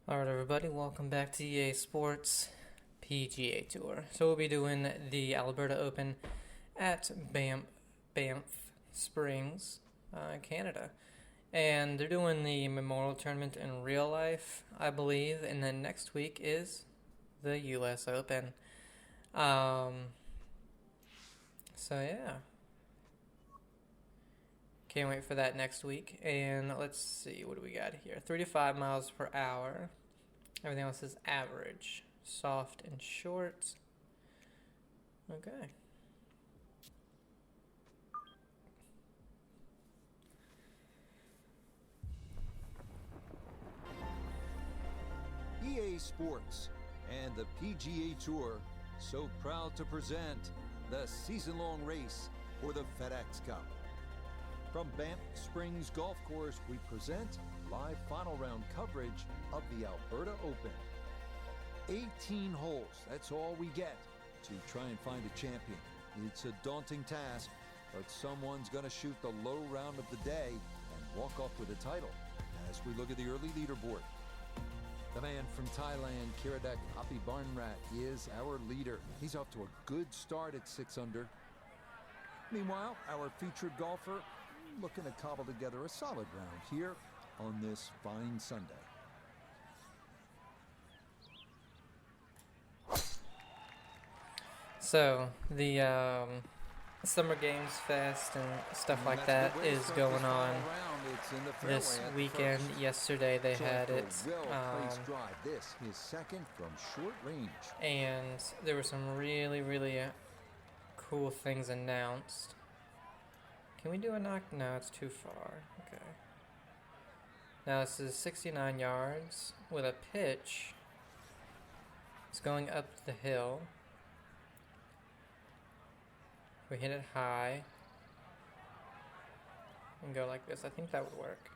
Alright everybody, welcome back to EA Sports PGA Tour. So we'll be doing the Alberta Open at Banff Springs, Canada. And they're doing the Memorial Tournament in real life, I believe, and then next week is the US Open. So yeah. Can't wait for that next week. And let's see, what do we got here? 3 to 5 miles per hour. Everything else is average. Soft and short. Okay. EA Sports and the PGA Tour so proud to present the season-long race for the FedEx Cup. From Banff Springs Golf Course, we present live final round coverage of the Alberta Open. 18 holes, that's all we get to try and find a champion. It's a daunting task, but someone's going to shoot the low round of the day and walk off with a title as we look at the early leaderboard. The man from Thailand, Kiradak Apibarnrat, is our leader. He's off to a good start at 6 under. Meanwhile, our featured golfer looking to cobble together a solid round here on this fine Sunday. So, the Summer Games Fest and stuff like that is going on this weekend. Yesterday they had it. This is second from short range. And there were some really cool things announced. Can we do a knock? No, it's too far. Okay. Now this is 69 yards with a pitch. It's going up the hill. We hit it high and go like this. I think that would work.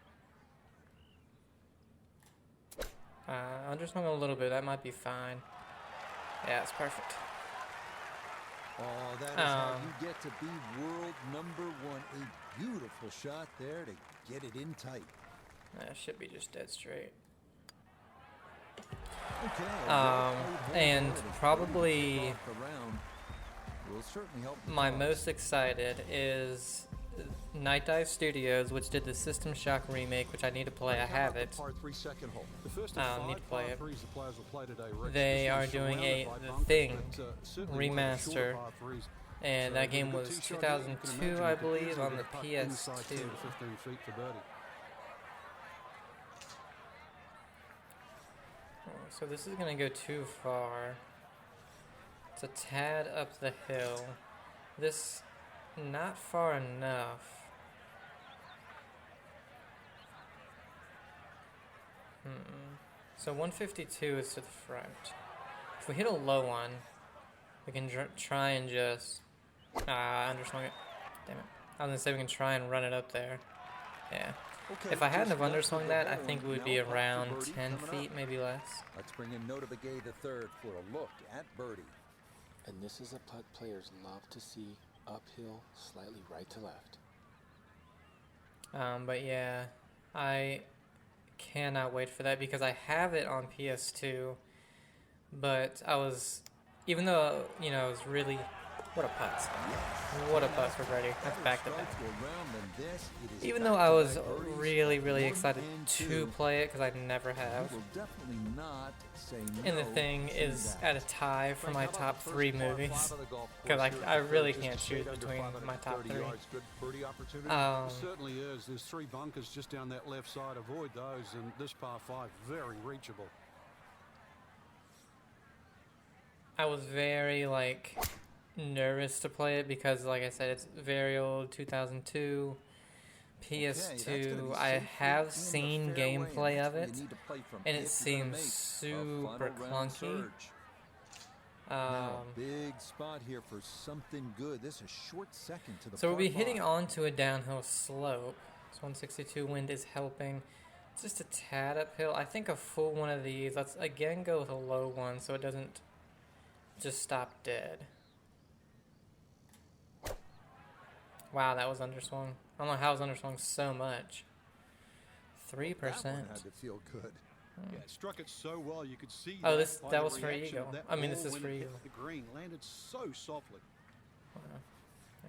Underswing a little bit. That might be fine. Yeah, it's perfect. Oh, that is how you get to be world number one. A beautiful shot there to get it in tight. That should be just dead straight. Okay. And probably will certainly help. My most excited is Night Dive Studios, which did the System Shock remake, which I need to play. I have it. Need to play it. They are doing a The Thing remaster, and that game was 2002, I believe, on the PS2. So this is gonna go too far. It's a tad up the hill. This not far enough. So 152 is to the front. If we hit a low one, we can try and just underswung it. Damn it! I was gonna say we can try and run it up there. Yeah. Okay, if I hadn't have underswung that, I think it would be around 10 feet, maybe less. Let's bring in Nota Begay the third for a look at birdie. And this is a putt players love to see, uphill, slightly right to left. But yeah, I cannot wait for that because I have it on PS2, but I was, even though, you know, it was really, what a putt. What a putt for Brady. That's back to back. Even though I was really excited to play it because I never have. And The Thing is at a tie for my top 3 movies because I really can't choose between my top 3. Certainly is. There's 3 bunkers just down that left side. Avoid those, and this par 5 very reachable. I was very nervous to play it because, like I said, it's very old, 2002, PS2. I have seen gameplay of it, and it seems super clunky. Big spot here for something good. This is short second to the so we'll be hitting onto a downhill slope. So 162 wind is helping. It's just a tad uphill. I think a full one of these. Let's again go with a low one so it doesn't just stop dead. Wow, that was underswung. I don't know how it was underswung so much. 3%. That one had to feel good. Yeah, it struck it so well you could see. Oh, that by that the was for reaction of eagle. that I mean, this ball is when for it hit eagle. The green landed so softly.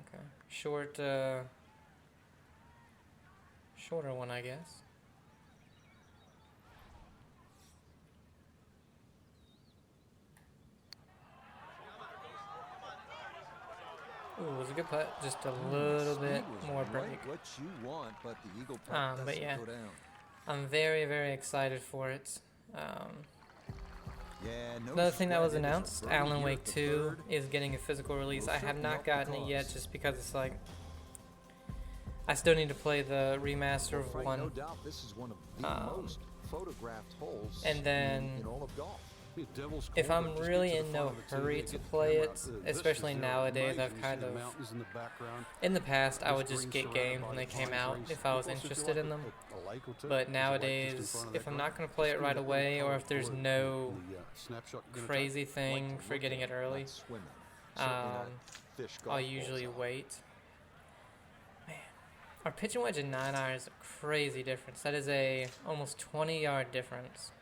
Okay. Shorter one, I guess. Ooh, it was a good putt. Just a little bit more break. What you want, but the eagle putt But doesn't yeah, go down. I'm very, very excited for it. Yeah, no Another thing that was sweat. It is a announced, birdie Alan here Wake at the 2 third. is getting a physical release. Will I have certainly not help the gotten it yet cause. just because it's like, I still need to play the remaster of Frank, 1. no doubt this is one of the most photographed holes And then in all of golf. Yeah, Devil's if Court, I'm just really get to in the no front of the hurry TV, to get the play camera it, out. The especially vistas there are nowadays, amazing. I've You kind see the of, mountains in the background. in the past, I would This just green get surrounded games by when they the came pine out trees. if I was Plus, if you interested like in them. a lake or two, But there's a lake just in nowadays, front of if that I'm green. not going to play it Just right see that away, little or if there's blue in no the, snapshot you're gonna crazy Like thing to for look getting at, it early, not swimming. Certainly not fish golf I'll balls usually out. wait. Man, our pitching wedge and 9 iron is a crazy difference. That is a almost 20-yard difference.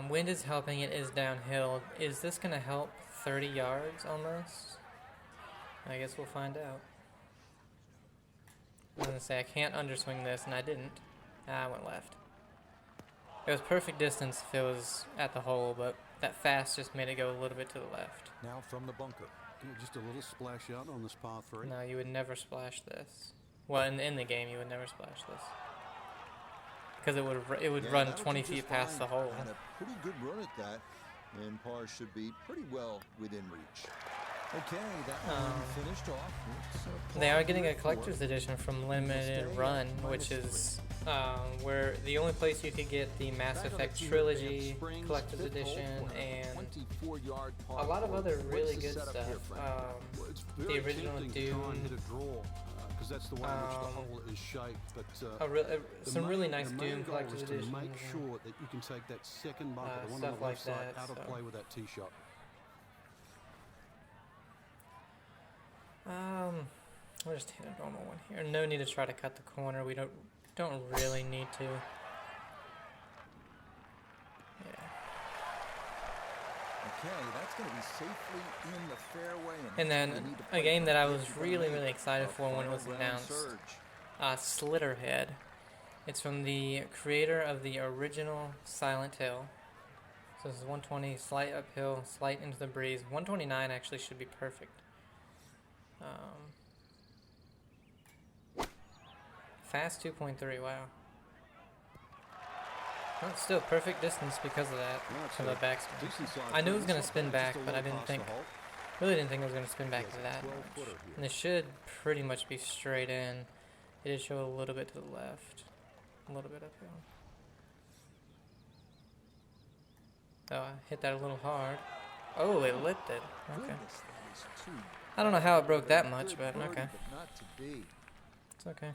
Wind is helping. It is downhill. Is this going to help 30 yards almost? I guess we'll find out. I was going to say I can't underswing this, and I didn't. I went left. It was perfect distance if it was at the hole, but that fast just made it go a little bit to the left. Now from the bunker. Yeah, just a little splash out on this par 3. No, you would never splash this. Well, in the game, you would never splash this. Because it would Yeah, run that would 20 be feet just past the fine. hole. And a pretty good run at that. And par should be pretty well within reach. Okay, that one finished off. It's They are par getting a 4. collector's edition from Limited Run, which is where the only place you could get the Mass Back on the Effect tee here, Trilogy Banff Springs, collector's fifth hole edition for a and 24-yard par a lot of 4. other What's really the good setup stuff. here, Frank? Well, it's The very original tempting to try and hit Doom, a draw, because that's the way in which the hole is shaped. But some really nice Doom goal collector's is to editions. make sure that you can take that second bunker, the one on stuff the left like side, that, out of so. play with that tee shot. We'll just hit a normal one here. No need to try to cut the corner. We don't really need to. Yeah. Okay, that's going to be safely in the fairway. And then we need to a play game for that I the was big really, run. really excited A for when it was final round announced. surge. Slitterhead. It's from the creator of the original Silent Hill. So this is 120, slight uphill, slight into the breeze. 129 actually should be perfect. Fast 2.3, wow. Well, it's still perfect distance because of that. Yeah, it's For the a backspin. decent size I knew it hole. was going to It's spin just back, a but I little didn't past think, the hole. really didn't think it was going to spin back Yes, to that 12-footer much. here. And it should pretty much be straight in. It did show a little bit to the left. A little bit uphill. Oh, I hit that a little hard. Oh, it lipped it. Okay. Goodness, that is too I don't know how it broke that good much, but birdie, okay. but not to be. It's okay.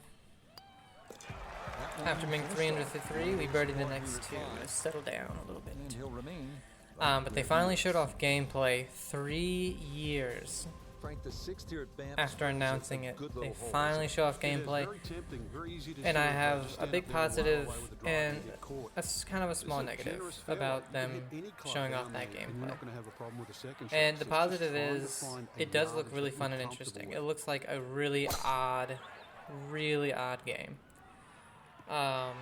That one After being finished 3 under off the 3, we with birdied the par next 2 5. to settle down a little And bit. he'll remain. But they finally showed off gameplay 3 years Frank, the sixth here at Banff after Springs is a announcing it. good They little hole, finally isn't show off It is gameplay, very tempting, very easy to and shoot, I but have just a stand big up there a mile positive away with the drive and get caught. kind of a small This is negative generous fairway. about You them can hit any club showing down off that there, and you're gameplay. not gonna have a problem with the second shot. And the So it's just positive trying to is, find a it does look yardage really that fun you're and comfortable interesting. with. It looks like a really odd game. No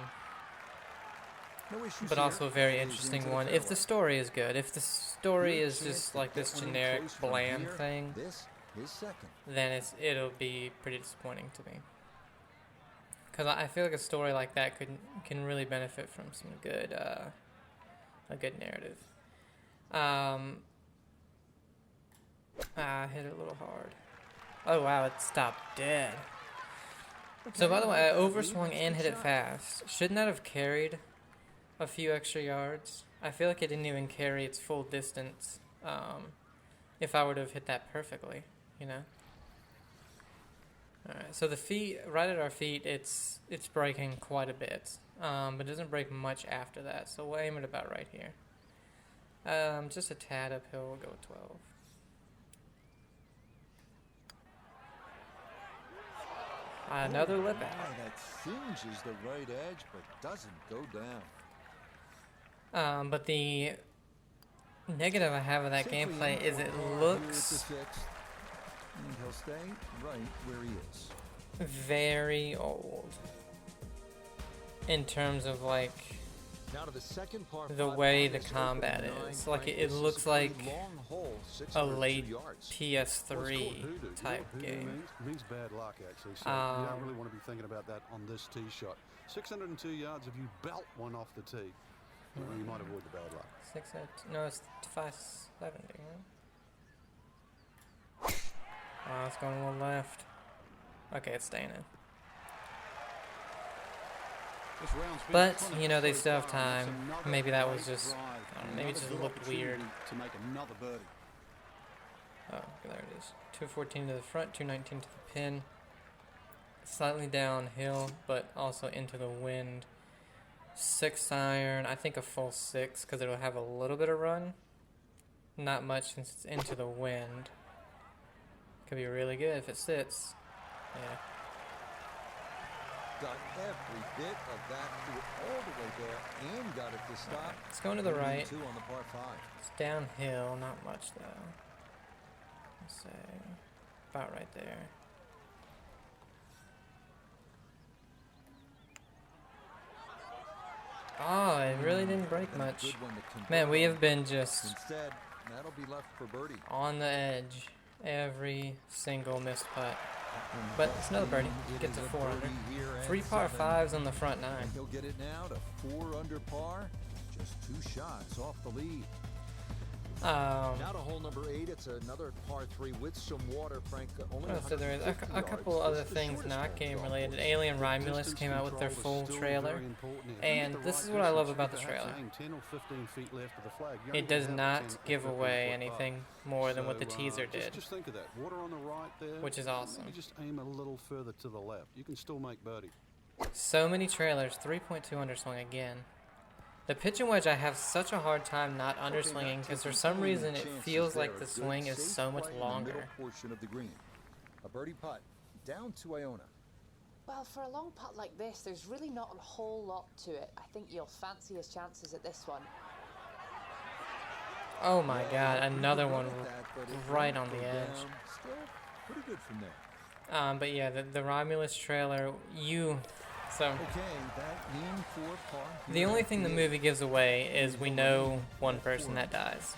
issues But here. also a very Goes interesting into the one. If the fairway. story is good, if the story Good is chance just to like get this one in generic, close from bland here. thing, This is second. then it'll be pretty disappointing to me. Because I feel like a story like that can really benefit from some good a good narrative. I hit it a little hard. Oh wow, it stopped dead. So by the way, I overswung and hit it fast. Shouldn't that have carried a few extra yards? I feel like it didn't even carry its full distance. If I would have hit that perfectly, you know. All right, so the feet, right at our feet, it's breaking quite a bit, but it doesn't break much after that. So we'll aim it about right here. Just a tad uphill. We'll go with 12. Another lip Oh, out. that singes the right edge, but doesn't go down. But the negative I have of that Safely gameplay in is for it par here at the looks sixth, and he'll stay right where he is. very old in terms of like Now to the second par the five way on the this combat opening nine, is. Like Frank. it This is looks a like pretty long hole, a 602 late yards. PS3 Hoodoo. type Hoodoo game. means bad luck, actually. So you don't really want to be thinking about that on this tee shot. 602 yards. If you belt one off the tee, well, you might avoid the bad luck. 602, no, it's 570. Huh? Oh, it's going a little left. Okay, it's staying in. This round's been But, kind of you know, they so still have far, and time. it's another Maybe that was great just, drive, I don't know, maybe it just another looked good weird. opportunity to make another birdie. Oh, there it is. 214 to the front, 219 to the pin. Slightly downhill, but also into the wind. 6 iron, I think a full 6, because it'll have a little bit of run. Not much since it's into the wind. Could be really good if it sits. Yeah. Got every bit of that through all the way there and got it to stop. It's going to the right. 2 on the par 5. It's downhill, not much though. Let's say about right there. Oh, it really didn't break That's a much. good one to convert Man, we on. have been just Instead, that'll be left for birdie. on the edge every single missed putt. But it's another birdie. It Get is to a 4 under. birdie here at 3 par 7. 5s on the front 9. And he'll get it now to 4 under par. Just 2 shots off the lead. Now to hole number 8. It's another par 3 with some water, Frank. Only So there is a 150 couple yards. other It's the things shortest not hole game golf related. course. Alien Romulus Distance came out with their control is full still trailer. very important. If you And hit the this right is what I love distance, about the you perhaps trailer. aim 10 or 15 feet left of the flag. You It only does have a not 10 or give 15 away foot anything more than what the So, teaser did, Just think of that. Water on the right there. which is awesome. You just aim a little further to the left. You can still make birdie. So many trailers, 3.2 underswing again. The pitch and wedge, I have such a hard time not underswinging because for some reason it feels like the swing is so much longer. Portion of the green. A birdie putt down to Iona. Well, for a long putt like this, there's really not a whole lot to it. I think you'll fancy his chances at this one. Oh my god, another one At that, but it right won't on the go edge. down. Still pretty good from there. But yeah, the Romulus trailer, so Okay, that in for par. the here only at thing the eighth. movie gives away is we know one person that dies.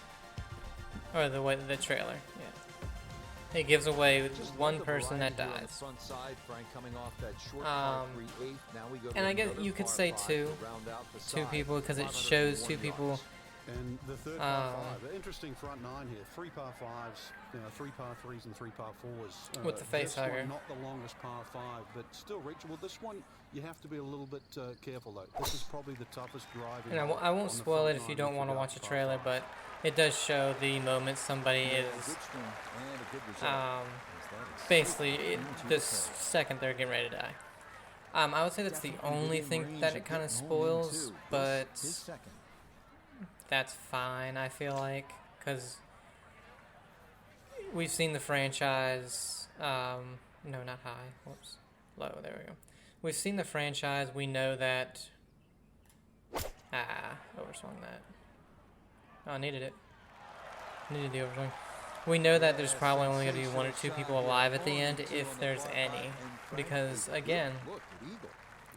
Or the trailer, yeah. It gives away Just one love the person that variety here on the dies. front side, Frank, coming off that short par 3 eighth. Now we go to And I guess another you could par say 5 two to round out the Two side, people because it 501 shows two people. yards. And the third par 5. The interesting front 9 here. 3 par 5s, 3 par 3s, and 3 par 4s. With the face this one, hugger. not the longest par 5, but still reachable. This one, you have to be a little bit careful, though. This is probably the toughest driving. And I hole won't on the spoil front it if you nine don't want to regard watch a par trailer, 5. but it does show the moment somebody Yeah, is good swing and a good result, um, as that is basically safe into the the cup. second they're getting ready to die. I would say that's the Definitely only within thing range that it kind of getting home in, spoils, too. but This, his second. that's fine, I feel like, because we've seen the franchise, no, not high, whoops, low, there we go. We've seen the franchise, we know that, overswung that. Oh, I needed it. Needed the overswing. We know that there's probably only going to be 1 or 2 people alive at the end, if there's any, because, again, Look, at eagle.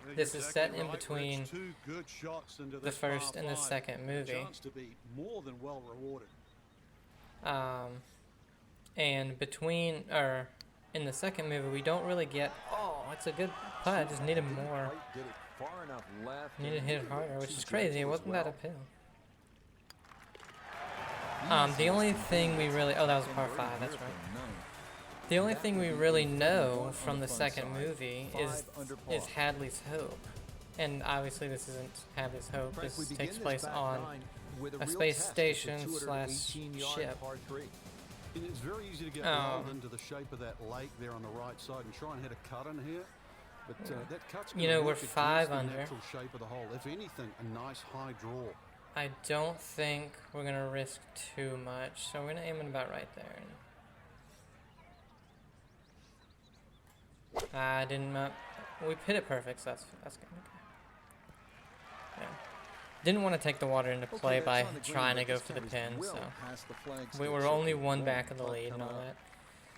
You're this is set in right, between Rex. 2 good shots into the this par first and the 5. second movie. Chance to be more than well rewarded. And between, or in the second movie, we don't really get, oh, it's a good putt, I just needed more. Quite did it far enough left. Needed to and hit it really harder, which too is crazy, it gentle as wasn't that well. uphill. Easy The only as can thing be. we really, oh, that was par Second 5, birdie that's here right. from ninth. The only That thing would we be really a 31 know on from the the front second side. movie 5 under par. is Hadley's Hope. And obviously this isn't Hadley's Hope, Frank, we this begin takes this place back on nine with a real space test at the station 218-yard ship. par 3. And it's very easy to get Oh. rolled into the shape of that lake there on the right side and try and hit a cut in here. But that cut's You gonna know, we're work against 5 the under. natural shape of the hole. If anything, a nice high draw. I don't think we're going to risk too much, so we're going to aim it about right there. I didn't. We hit it perfect, so that's good. Okay. Yeah. Didn't want to take the water into play by trying to go for the pin, so we were only one back of the lead and all that.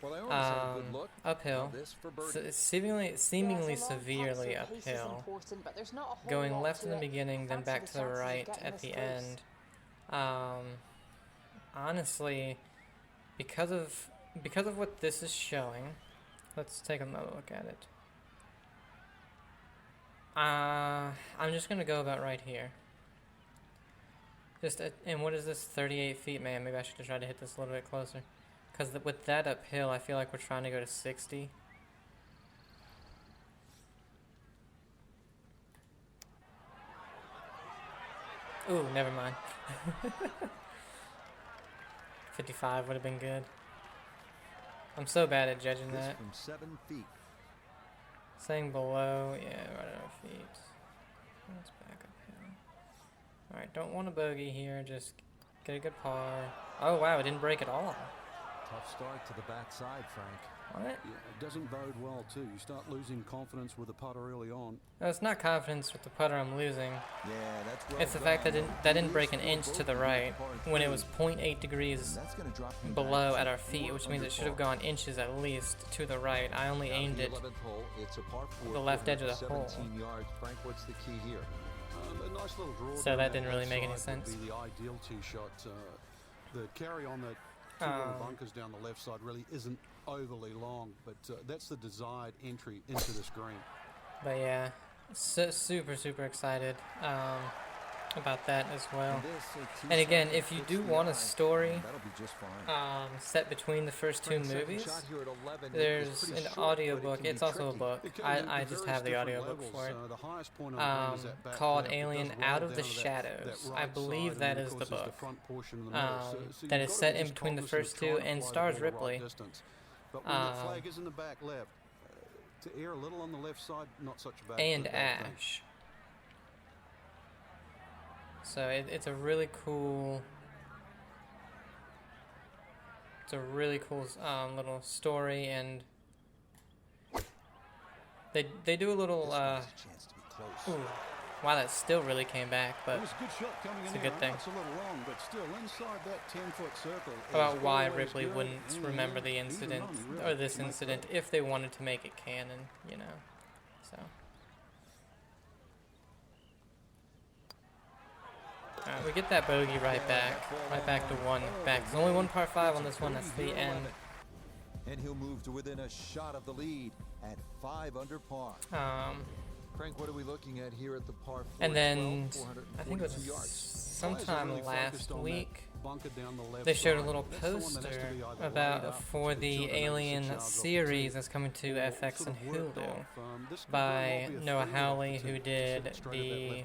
Well, they always have a good look. Uphill, seemingly severely uphill, going left in the beginning, then back to the right at the end. Honestly, because of what this is showing, let's take another look at it. I'm just gonna go about right here. And what is this, 38 feet? Man, maybe I should have tried to hit this a little bit closer. Because with that uphill, I feel like we're trying to go to 60. Ooh, never mind. 55 would have been good. I'm so bad at judging that. From 7 feet. Saying below, yeah, right at our feet. Let's back uphill. Alright, don't want a bogey here, just get a good par. Oh wow, it didn't break at all. Tough start to the backside, Frank. What? Yeah, it doesn't bode well too. You start losing confidence with the putter early on. No, it's not confidence with the putter I'm losing. Yeah, that's well It's the fact that that didn't break an inch to the right when it was 0.8 degrees below at our feet, which means it should have gone inches at least to the right. I only aimed it the left edge of the hole. Yards. Frank, what's the key here? A nice little draw. So that didn't really make any sense. Would be the ideal tee shot. The carry on that two little bunkers down the left side really isn't overly long, but that's the desired entry into this green. But yeah, super excited about that as well. And again, if you do want a story set between the first two movies, there's an audiobook. It's also a book. I just have the audiobook for it. Called Alien Out of the Shadows. I believe that is the book. That is set in between the first two and stars Ripley. But when that flag is in the back left, to err a little on the left side, not such a bad and thing. Ash. So it's a really cool. It's a really cool little story, and they do a little. Ooh, wow, that still really came back, but it's a good thing. About why Ripley wouldn't remember the incident or this incident if they wanted to make it canon, you know. So. Alright, we get that bogey right back to one back. There's only one par 5 on this one. That's the end. And he'll move to within a shot of the lead at 5 under par. Frank, what are we looking at here at the par 4? And then I think it was sometime last week they showed a little poster for the Alien series that's coming to FX and Hulu by Noah Hawley, who did the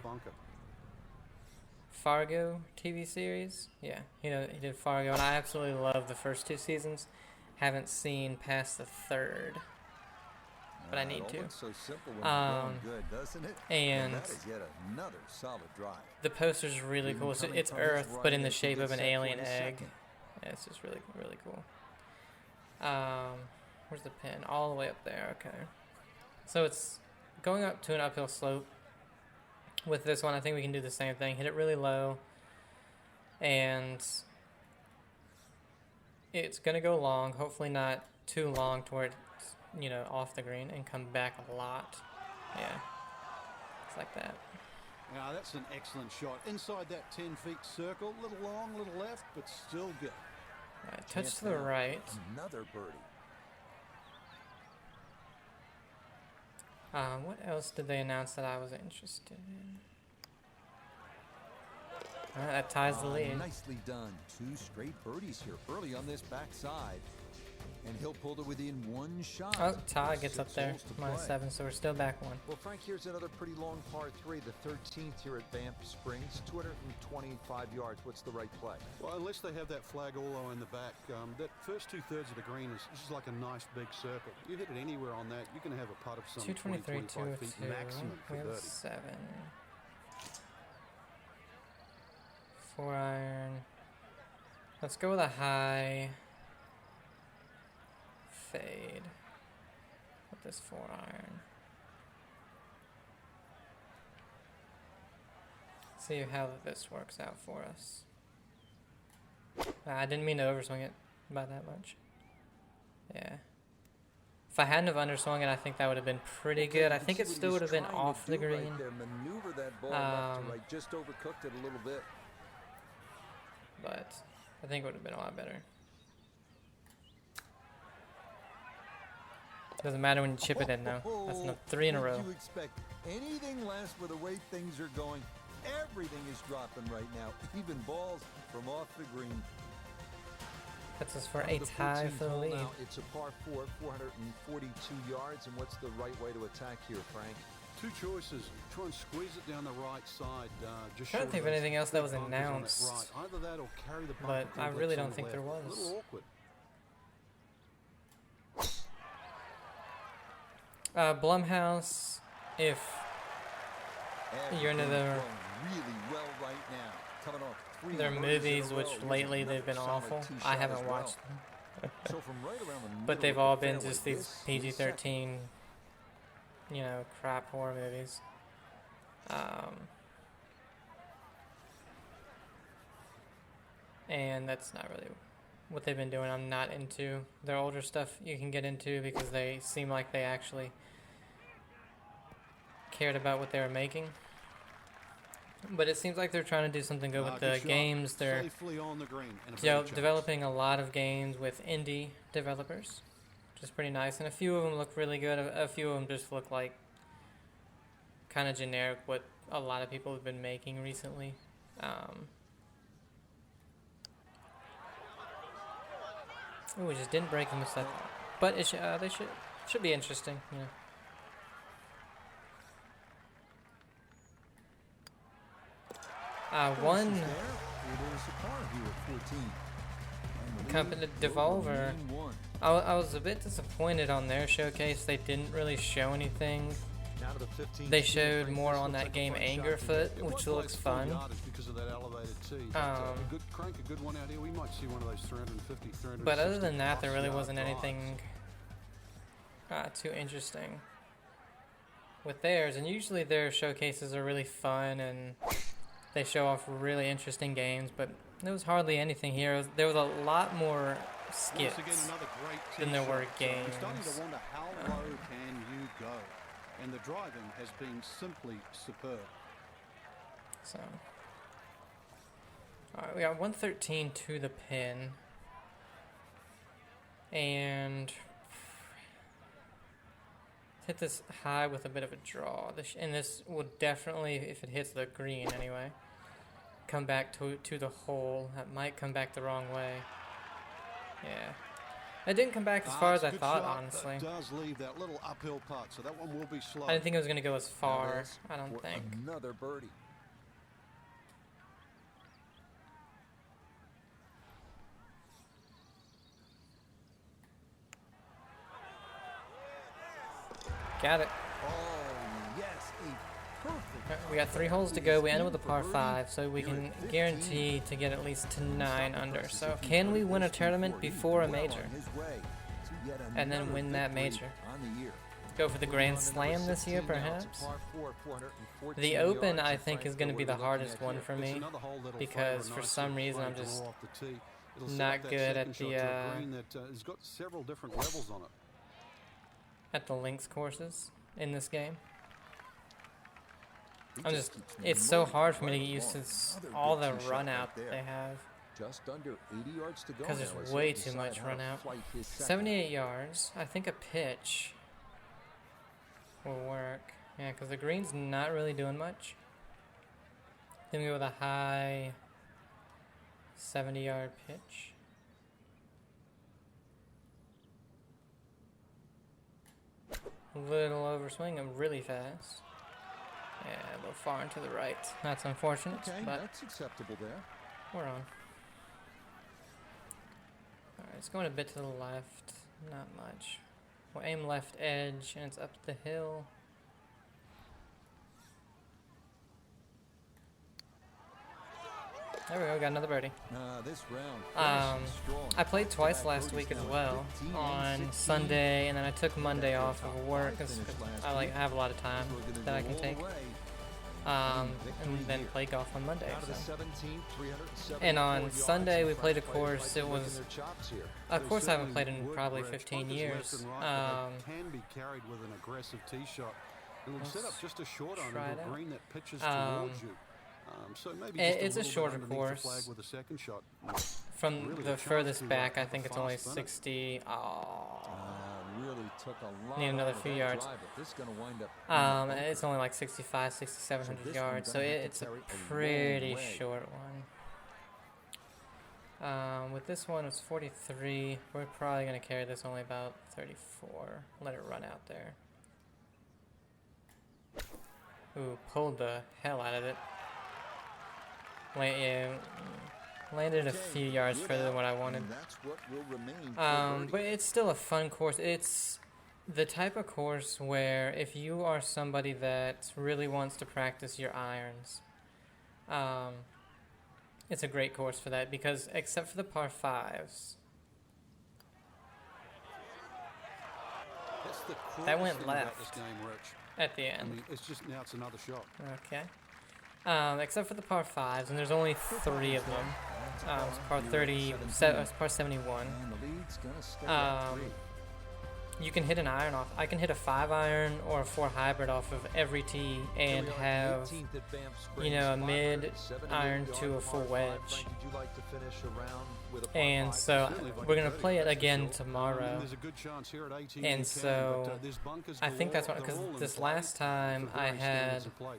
Fargo TV series. Yeah, he did Fargo, and I absolutely love the first 2 seasons. Haven't seen past the 3rd, but I need to. So simple when going good, doesn't it? And that is yet another solid drive. The poster's really cool. So it's Earth, but in the shape of an alien egg. Yeah, it's just really cool. Where's the pin? All the way up there. Okay. So it's going up to an uphill slope. With this one, I think we can do the same thing. Hit it really low, and it's gonna go long. Hopefully not too long to where it's, off the green, and come back a lot. Yeah, it's like that. Now that's an excellent shot. Inside that 10 feet circle, little long, little left, but still good. Right, touch to the right. Another birdie. What else did they announce that I was interested in? Alright, that ties the lead. Nicely done. 2 straight birdies here early on this backside. And he'll pull to within 1 shot. Oh, Ty gets up there. -7, so we're still back 1. Well, Frank, here's another pretty long par 3, the 13th here at Banff Springs, 225 yards. What's the right play? Well, unless they have that flag all the way in the back, that first 2/3 of the green is just like a nice big circle. You hit it anywhere on that, you can have a putt of some 223, 25 feet 202. maximum for We have 30. 7. 4 iron. Let's go with a high fade. this 4-iron. See how this works out for us. I didn't mean to overswing it by that much. Yeah. If I hadn't have underswung it, I think that would have been pretty good. I think it still would have been off the green. Maneuver that ball left to right, just overcooked it a little bit. But I think it would have been a lot better. Doesn't matter when you chip it in, though. That's enough 3 in a row. Would you expect anything less with the way things are going? Everything is dropping right now, even balls from off the green. Puts us for a tie for the lead. Now, it's a par 4, 442 yards, and what's the right way to attack here, Frank? Two choices. Try and squeeze it down the right side. I'm trying to think of anything else that was announced. Right. Either that or carry the but I really don't think there was. A little awkward. Blumhouse, if you're into their really well right now. Coming off 3 their birdies in a movies, row which is lately another they've been solid awful. tee I shot haven't as well. watched them. So from right around the But middle they've of all the been fairway, just these this is PG-13, you know, crap horror movies. And that's not really what they've been doing. I'm not into their older stuff you can get into because they seem like they actually cared about what they were making. But it seems like they're trying to do something good with the games. They're on the green and developing a lot of games with indie developers, which is pretty nice. And a few of them look really good. A few of them just look like kind of generic what a lot of people have been making recently. We just didn't break them with stuff, but it they should be interesting, you know. One company, Devolver, I was a bit disappointed on their showcase. They didn't really show anything. They showed more on that game Angerfoot, which looks fun. But other than that, there really wasn't anything too interesting with theirs. And usually their showcases are really fun and they show off really interesting games, but there was hardly anything here. There was a lot more skits than there were games. How low can you go? And the driving has been simply superb. So, all right, we got 113 to the pin, and hit this high with a bit of a draw. And this will definitely, if it hits the green anyway, come back to the hole. That might come back the wrong way. Yeah. It didn't come back as far as I thought, honestly. Does leave that little uphill putt, so that one will be slow. I didn't think it was going to go as far. I don't think. Another birdie. Got it. Oh, yes, a perfect. We got 3 holes to go. We ended with a par 5, so we can guarantee to get at least to 9 under. So can we win a tournament before a major? And then win that major? Go for the Grand Slam this year, perhaps? The Open, I think, is going to be the hardest one for me, because for some reason I'm just not good at the links courses in this game. It's so hard for me to get used to all the run out that they have. Just under 80 yards to go. Because there's way too much run out. 78 yards. I think a pitch will work. Yeah, because the green's not really doing much. Then we go with a high 70-yard pitch. A little overswing and really fast. Yeah, a little far into the right. That's unfortunate, but that's acceptable there. We're on. Alright, it's going a bit to the left. Not much. We'll aim left edge, and it's up the hill. There we go. Got another birdie. This round strong. I played twice last week as well, on Sunday, and then I took Monday off of work because I have a lot of time that I can take, and then play golf on Monday. So. And on Sunday we played a course. It was a course I haven't played in probably 15 years. Can be carried with an aggressive tee shot. It will set up just a short on a green that pitches towards you. So maybe it's a shorter underneath the course. flag with a second shot. From Really the furthest back, I think it's only fast, isn't it? 60. Really took a lot Need another out of few that yards. drive, but this is gonna wind up in the It's only like 65, 6,700 yards, so it's a pretty short one. With this one, it's 43. We're probably going to carry this only about 34. Let it run out there. Ooh, pulled the hell out of it. Landed a few yards further than what I wanted. And that's what will remain for But birdie. it's still a fun course. It's the type of course where if you are somebody that really wants to practice your irons, it's a great course for that because except for the par fives, That's the That coolest went thing about left. this game, Rich. at the I end. mean, it's just now it's another shot. Okay. Except for the par fives, and there's only 3 of them. It's par 30, it's par 71. And the lead's gonna stay at 3. You can hit an iron off. I can hit a 5-iron or a 4 hybrid off of every tee and have, a mid iron to a full wedge. And so we're gonna play it again tomorrow. There's a good chance here at 18 And you so can, but, there's bunkers I think that's galore. what, because They're all in this play last time for I various standards had of play.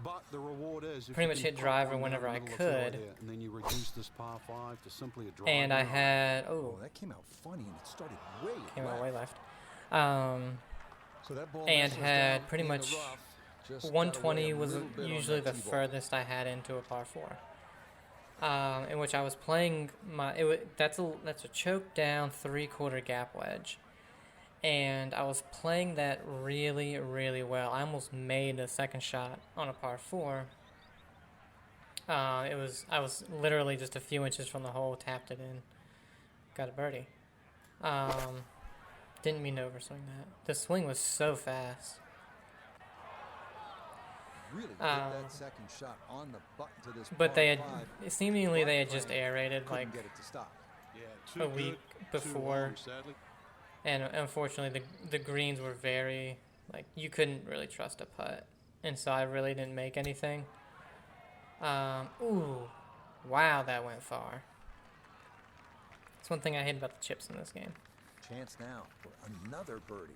But the reward is if pretty you much can hit pop driver one whenever down I the middle of the fairway could. there, and then you reduce this par 5 to simply a driver. and I had Oh, that came out funny, and it started way came out left. way left. So that ball And messes had down pretty in the much rough. Just got 120 away a was little bit on usually that the tee ball. furthest I had into a par 4. In which I was playing that's a choke down 3/4 gap wedge, and I was playing that really, really well. I almost made a second shot on a par 4. I was literally just a few inches from the hole, tapped it in, got a birdie. Didn't mean to overswing that. The swing was so fast. Really hit that second shot on the button to this But par they had five. seemingly they had But just Frank aerated couldn't like get it to stop. Yeah, a too week good, too before. long, sadly. And unfortunately, the greens were very, you couldn't really trust a putt. And so I really didn't make anything. Ooh, wow, that went far. That's one thing I hate about the chips in this game. Chance now for another birdie.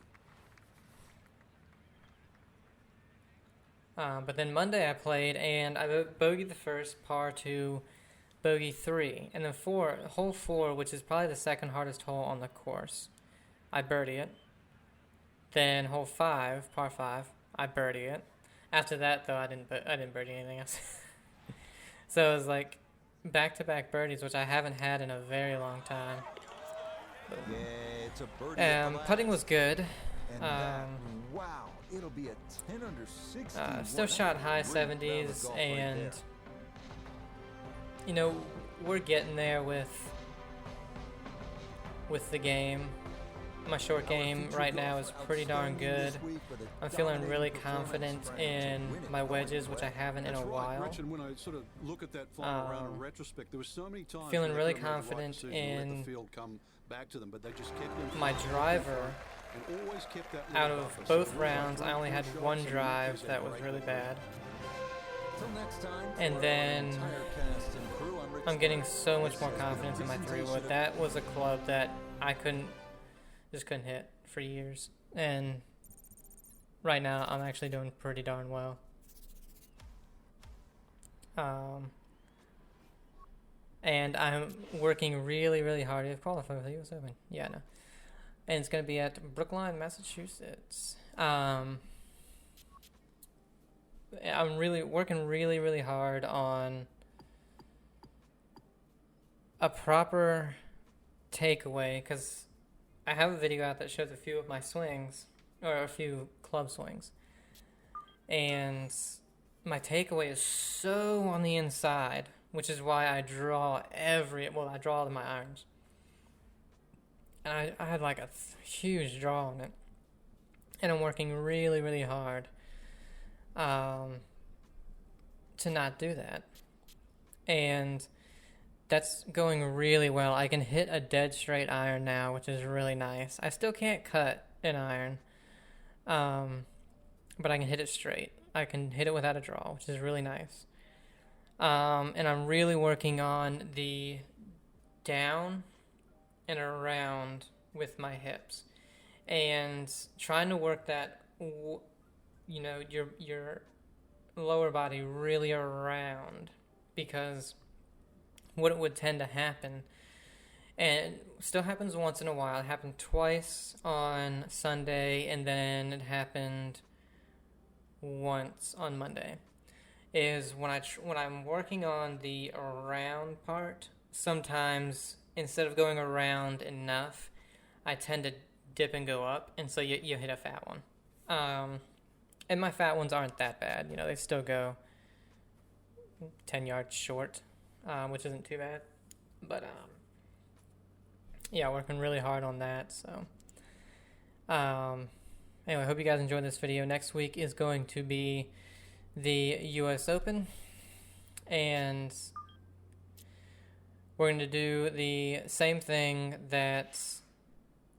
But then Monday I played, and I bogeyed the first, par 2, bogey 3. And then hole 4, which is probably the second hardest hole on the course, I birdie it. Then hole 5, par 5, I birdie it. After that, though, I didn't birdie anything else. So it was like back-to-back birdies, which I haven't had in a very long time. Yeah, it's a birdie. at the Putting last. was good. And that, wow, it'll be a 10 under 60. Still shot high 70s, and we're getting there with the game. My short game right now is pretty darn good. I'm feeling really confident in my wedges, which I haven't in a while. Rich, and when I sort of look at that final round in retrospect, there were so many times Feeling where they really could have made the right confident decision and let in the field come back to them, but they just kept them my driver. and always kept that Out little of buffer. both So rounds, I only good had shots one and drive misses that at was great really ball. bad. Till next time, And for our then entire cast and crew, I'm Rich I'm getting Lance. so much This more has been a confidence in my 3 presentation wood. of That was a club that I couldn't hit for years. And right now, I'm actually doing pretty darn well. And I'm working really, really hard to qualify for the US Open. Yeah, no. And it's going to be at Brookline, Massachusetts. I'm really working really, really hard on a proper takeaway, because I have a video out that shows a few of my swings, or a few club swings, and my takeaway is so on the inside which is why I draw I draw all of my irons. And I had like a huge draw on it. And I'm working really, really hard to not do that. And that's going really well. I can hit a dead straight iron now, which is really nice. I still can't cut an iron, but I can hit it straight. I can hit it without a draw, which is really nice. And I'm really working on the down and around with my hips, and trying to work that, your lower body really around, because what would tend to happen, and still happens once in a while, it happened twice on Sunday, and then it happened once on Monday, is when I'm working on the around part, sometimes instead of going around enough, I tend to dip and go up, and so you hit a fat one. And my fat ones aren't that bad. They still go 10 yards short, which isn't too bad. But, yeah, working really hard on that, so. Anyway, I hope you guys enjoyed this video. Next week is going to be the U.S. Open, and we're going to do the same thing that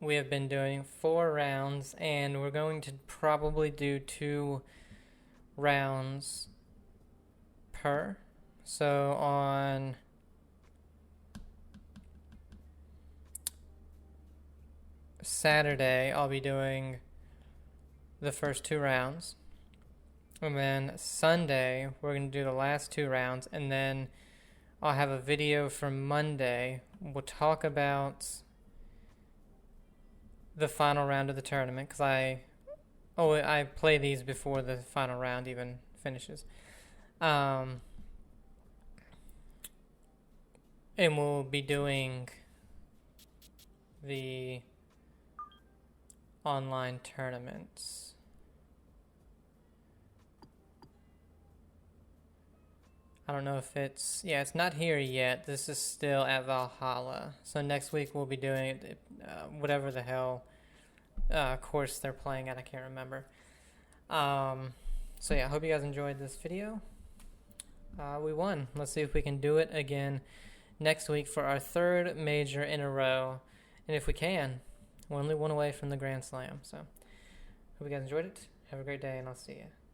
we have been doing, 4 rounds, and we're going to probably do 2 rounds per. So on Saturday, I'll be doing the first 2 rounds, and then Sunday, we're going to do the last 2 rounds, and then I'll have a video for Monday. We'll talk about the final round of the tournament, because I play these before the final round even finishes. And we'll be doing the online tournaments. I don't know if it's not here yet. This is still at Valhalla. So next week we'll be doing whatever the hell course they're playing at. I can't remember. So yeah, I hope you guys enjoyed this video. We won. Let's see if we can do it again next week for our 3rd major in a row. And if we can, we're only 1 away from the Grand Slam. So hope you guys enjoyed it. Have a great day, and I'll see you.